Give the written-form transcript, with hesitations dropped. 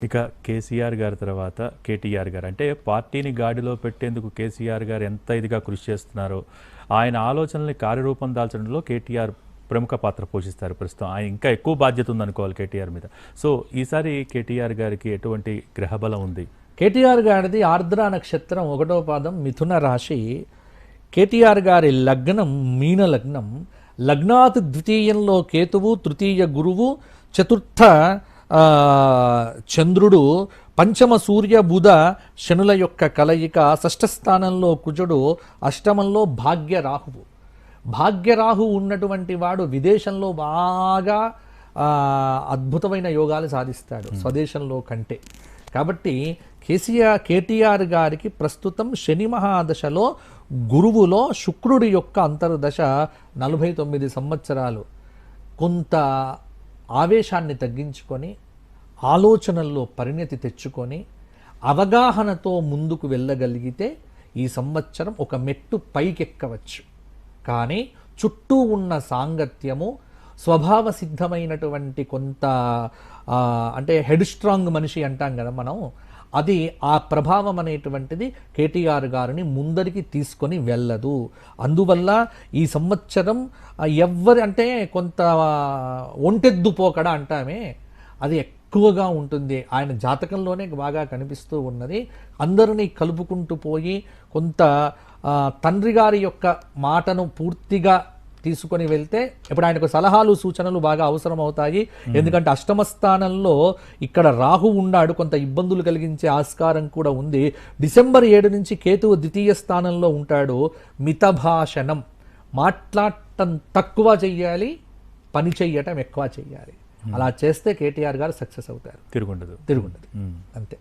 ఇక కేసీఆర్ గారి తర్వాత కేటీఆర్ గారు, అంటే పార్టీని గాడిలో పెట్టేందుకు కేసీఆర్ గారు ఎంత ఇదిగా కృషి చేస్తున్నారో, ఆయన ఆలోచనల్ని కార్యరూపం దాల్చడంలో కేటీఆర్ ప్రముఖ పాత్ర పోషిస్తారు. ప్రస్తుతం ఆయన ఇంకా ఎక్కువ బాధ్యత ఉందనుకోవాలి కేటీఆర్ మీద. సో ఈసారి కేటీఆర్ గారికి ఎటువంటి గ్రహబలం ఉంది? కేటీఆర్ గారిది ఆర్ద్ర నక్షత్రం 1వ పాదం మిథున రాశి. కేటీఆర్ గారి లగ్నం మీన లగ్నం. లగ్నాత్ ద్వితీయంలో కేతువు, తృతీయ గురువు, చతుర్థ చంద్రుడు, పంచమ సూర్య బుధ శనుల యొక్క కలయిక, షష్ఠ స్థానంలో కుజుడు, అష్టమంలో భాగ్యరాహువు. భాగ్యరాహు ఉన్నటువంటి వాడు విదేశంలో బాగా అద్భుతమైన యోగాలు సాధిస్తాడు స్వదేశంలో కంటే. కాబట్టి కేటీఆర్ గారికి ప్రస్తుతం శని మహాదశలో గురువులో శుక్రుడి యొక్క అంతర్దశ 49 సంవత్సరాలు. కొంత ఆవేశాన్ని తగ్గించుకొని ఆలోచనల్లో పరిణతి తెచ్చుకొని అవగాహనతో ముందుకు వెళ్ళగలిగితే ఈ సంవత్సరం ఒక మెట్టు పైకెక్కవచ్చు. కానీ చుట్టూ ఉన్న సాంగత్యము, స్వభావ సిద్ధమైనటువంటి కొంత అంటే హెడ్ స్ట్రాంగ్ మనిషి అంటాం కదా మనం, అది ఆ ప్రభావం అనేటువంటిది కేటీఆర్ గారిని ముందరికి తీసుకొని వెళ్ళదు. అందువల్ల ఈ సంవత్సరం అంటే కొంత ఒంటెద్దు పోకడ అంటామే, అది ఎక్కువగా ఉంటుంది. ఆయన జాతకంలోనే బాగా కనిపిస్తూ ఉన్నది. అందరినీ కలుపుకుంటూ పోయి కొంత తండ్రి గారి యొక్క మాటను పూర్తిగా తీసుకొని వెళ్తే, ఇప్పుడు ఆయనకు సలహాలు సూచనలు బాగా అవసరం అవుతాయి. ఎందుకంటే అష్టమ స్థానంలో ఇక్కడ రాహు ఉన్నాడు, కొంత ఇబ్బందులు కలిగించే ఆస్కారం కూడా ఉంది. డిసెంబర్ 7 నుంచి కేతువు ద్వితీయ స్థానంలో ఉంటాడు. మితభాషణం, మాట్లాడటం తక్కువ చెయ్యాలి, పని చెయ్యటం ఎక్కువ చెయ్యాలి. అలా చేస్తే కేటీఆర్ గారు సక్సెస్ అవుతారు. తిరుగుండదు అంతే.